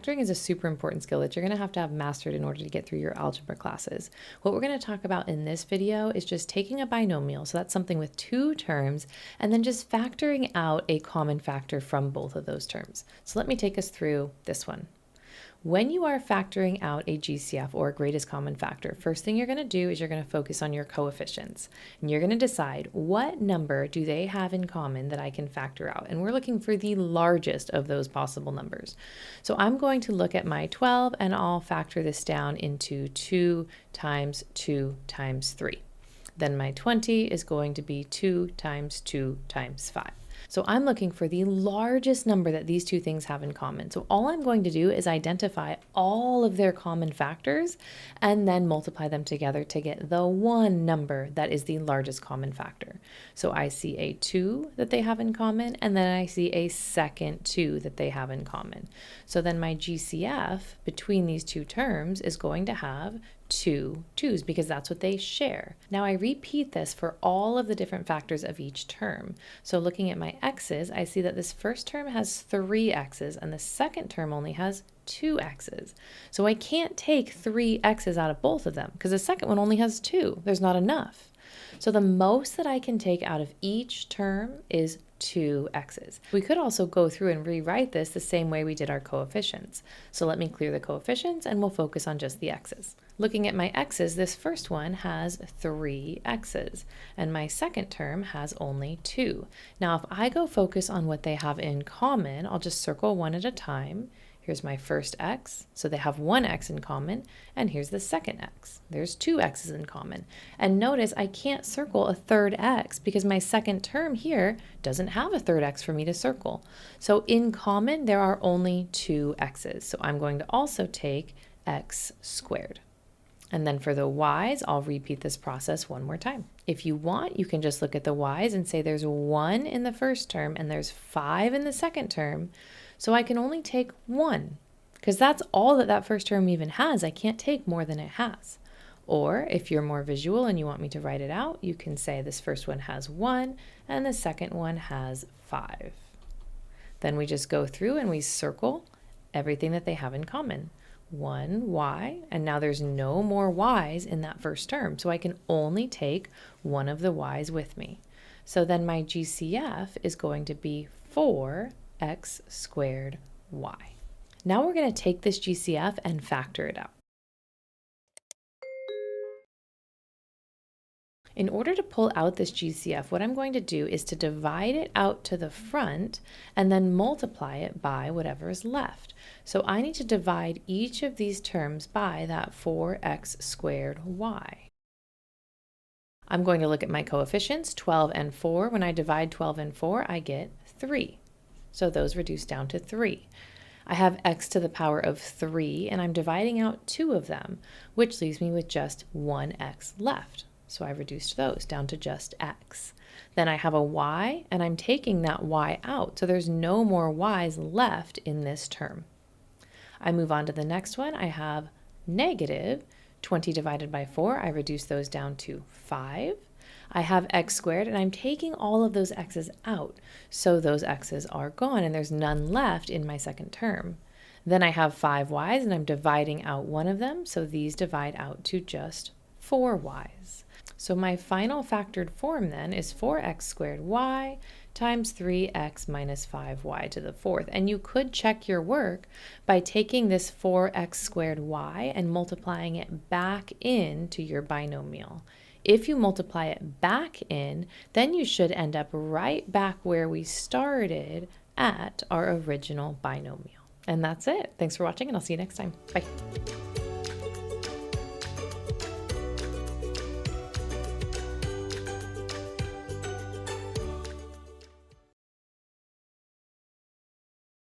factoring is a super important skill that you're going to have mastered in order to get through your algebra classes. What we're going to talk about in this video is just taking a binomial, so that's something with two terms, and then just factoring out a common factor from both of those terms. So let me take us through this one. When you are factoring out a GCF, or a greatest common factor, first thing you're going to do is you're going to focus on your coefficients. And you're going to decide what number do they have in common that I can factor out. And we're looking for the largest of those possible numbers. So I'm going to look at my 12 and I'll factor this down into 2 times 2 times 3. Then my 20 is going to be 2 times 2 times 5. So I'm looking for the largest number that these two things have in common. So all I'm going to do is identify all of their common factors and then multiply them together to get the one number that is the largest common factor. So I see a 2 that they have in common, and then I see a second 2 that they have in common. So then my GCF between these two terms is going to have 2 2's because that's what they share. Now I repeat this for all of the different factors of each term. So looking at my x's, I see that this first term has 3 x's and the second term only has 2 x's. So I can't take 3 x's out of both of them because the second one only has 2. There's not enough. So the most that I can take out of each term is 2 x's. We could also go through and rewrite this the same way we did our coefficients. So let me clear the coefficients and we'll focus on just the x's. Looking at my x's, this first one has 3 x's and my second term has only 2. Now if I go focus on what they have in common, I'll just circle one at a time. Here's my first x, so they have 1 x in common, and here's the second x. There's 2 x's in common. And notice I can't circle a third x because my second term here doesn't have a third x for me to circle. So in common, there are only 2 x's. So I'm going to also take x squared. And then for the y's, I'll repeat this process one more time. If you want, you can just look at the y's and say there's 1 in the first term and there's 5 in the second term. So I can only take 1 because that's all that first term even has. I can't take more than it has. Or if you're more visual and you want me to write it out, you can say this first one has 1 and the second one has 5. Then we just go through and we circle everything that they have in common. 1 y, and now there's no more y's in that first term, so I can only take one of the y's with me. So then my GCF is going to be 4x squared y. Now we're going to take this GCF and factor it out. In order to pull out this GCF, what I'm going to do is to divide it out to the front and then multiply it by whatever is left. So I need to divide each of these terms by that 4x squared y. I'm going to look at my coefficients, 12 and 4. When I divide 12 and 4, I get 3. So those reduce down to 3. I have x to the power of 3, and I'm dividing out 2 of them, which leaves me with just 1x left. So I reduced those down to just x. Then I have a y, and I'm taking that y out, so there's no more y's left in this term. I move on to the next one. I have negative 20 divided by 4. I reduce those down to 5. I have x squared, and I'm taking all of those x's out, so those x's are gone, and there's none left in my second term. Then I have 5 y's, and I'm dividing out one of them, so these divide out to just 4 y's. So my final factored form then is 4x squared y times 3x minus 5y to the fourth. And you could check your work by taking this 4x squared y and multiplying it back into your binomial. If you multiply it back in, then you should end up right back where we started at our original binomial. And that's it. Thanks for watching, and I'll see you next time. Bye.